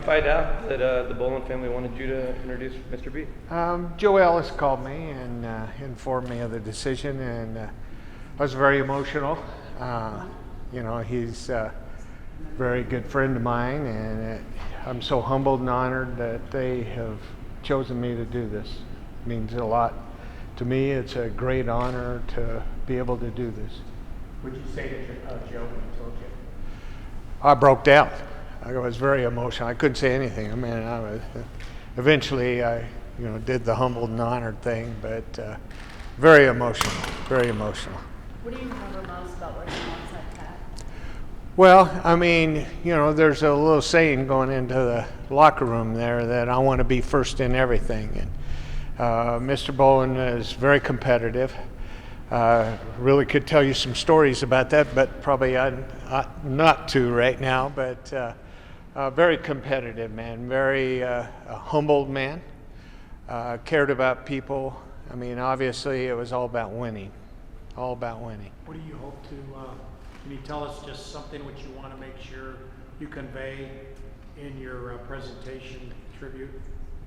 find out that the Bowlen family wanted you to introduce Mr. B? Joe Ellis called me and informed me of the decision, and I was very emotional. He's a very good friend of mine, and I'm so humbled and honored that they have chosen me to do this. It means a lot to me. It's a great honor to be able to do this. What did you say to Joe when he told you? I broke down. I was very emotional. I couldn't say anything. I mean, eventually I did the humbled and honored thing, but very emotional, very emotional. What do you remember most about working alongside Pat? Well, I mean, there's a little saying going into the locker room there that I want to be first in everything. And Mr. Bowlen is very competitive. Really could tell you some stories about that, but probably not to right now. But very competitive man, very a humbled man, cared about people. I mean, obviously it was all about winning, all about winning. What do you hope to, can you tell us just something which you want to make sure you convey in your presentation tribute?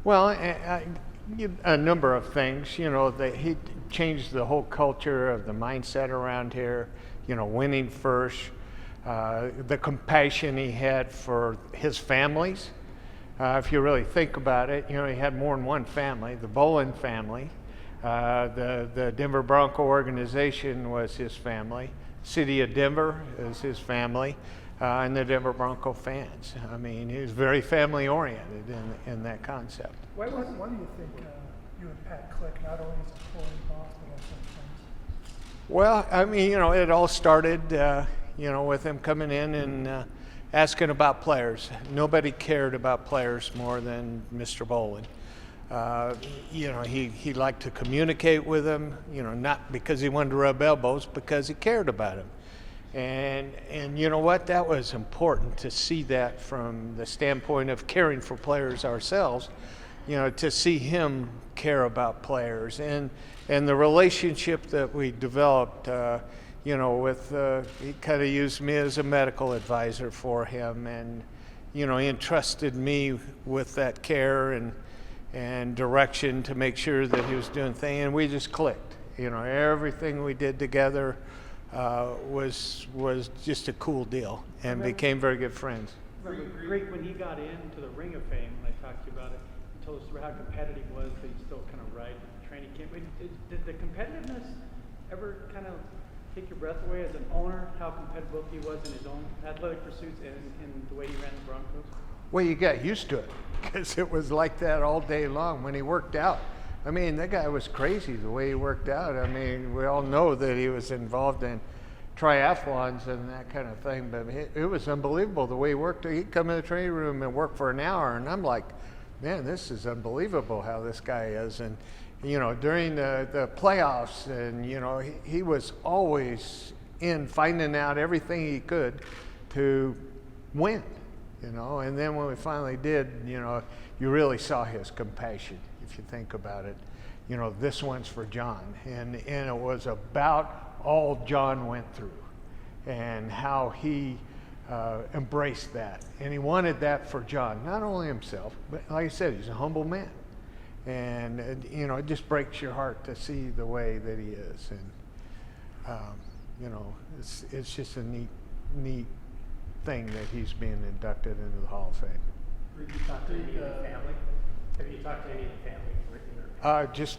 Well, a number of things. That he changed the whole culture of the mindset around here, winning first, the compassion he had for his families. If you really think about it, he had more than one family. The Bowlen family, the Denver Bronco organization was his family. City of Denver is his family, and the Denver Bronco fans. I mean, he was very family oriented in that concept. Why do you think you and Pat click, not only as a employee boss, but also friends? Well, I mean, it all started, with him coming in and asking about players. Nobody cared about players more than Mr. Bowlen. He liked to communicate with them, not because he wanted to rub elbows, because he cared about him. And you know what? That was important to see that from the standpoint of caring for players ourselves, to see him care about players. And the relationship that we developed, he kind of used me as a medical advisor for him, and, he entrusted me with that care and direction to make sure that he was doing things, and we just clicked. Everything we did together was just a cool deal, and became very good friends. Greg, when he got into the Ring of Fame, when I talked to you about it, he told us how competitive he was, but he still kind of ride the training camp. Did the competitiveness ever kind of take your breath away as an owner, how competitive he was in his own athletic pursuits and the way he ran the Broncos? Well, you got used to it, because it was like that all day long when he worked out. I mean, that guy was crazy the way he worked out. I mean, we all know that he was involved in triathlons and that kind of thing, but it was unbelievable the way he worked. He'd come in the training room and work for an hour, and I'm like, man, this is unbelievable how this guy is. And, during the playoffs, and, he was always in finding out everything he could to win, And then when we finally did, you really saw his compassion. If you think about it, this one's for John, and it was about all John went through and how he embraced that, and he wanted that for John, not only himself, but like I said, he's a humble man, and it just breaks your heart to see the way that he is, and it's just a neat thing that he's being inducted into the Hall of Fame. Have you talked to any of the family? Have you talked to any of the family? Just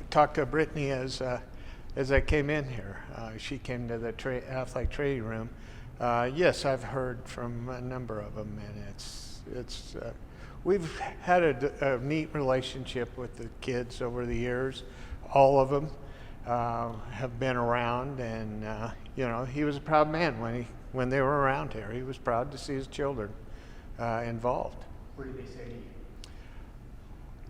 talked to Brittany as I came in here. She came to the athletic training room. Yes, I've heard from a number of them, and we've had a neat relationship with the kids over the years. All of them have been around, and he was a proud man when they were around here. He was proud to see his children involved. What did they say to you?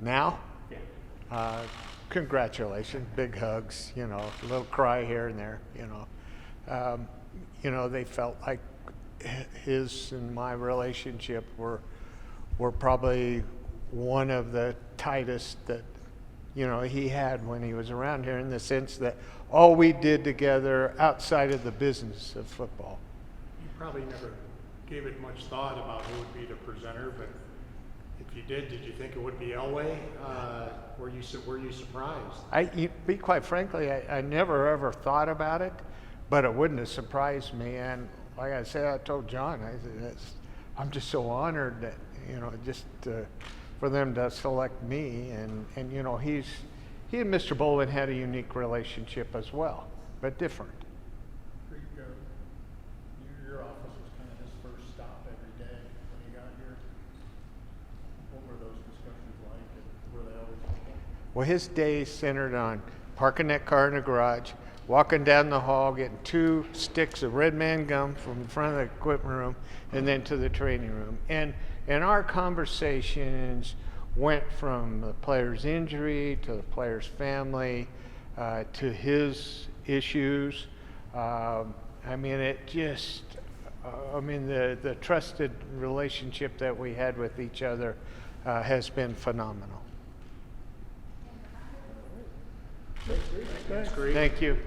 Now? Yeah. Congratulations, big hugs, a little cry here and there, they felt like his and my relationship were probably one of the tightest that, he had when he was around here, in the sense that all we did together outside of the business of football. You probably never gave it much thought about who would be the presenter, but If you did you think it would be Elway? Were you surprised? Be quite frankly, I never ever thought about it, but it wouldn't have surprised me. And like I said, I told John, I said, I'm just so honored that, just for them to select me. And he and Mr. Bowlen had a unique relationship as well, but different. Your office was kind of his first stop every day when he got here. What were those discussions like, and were they always okay? Well, his days centered on parking that car in the garage, walking down the hall, getting 2 sticks of Red Man gum from the front of the equipment room, and then to the training room. And our conversations went from the player's injury to the player's family to his issues. The trusted relationship that we had with each other has been phenomenal. That's great. Thank you.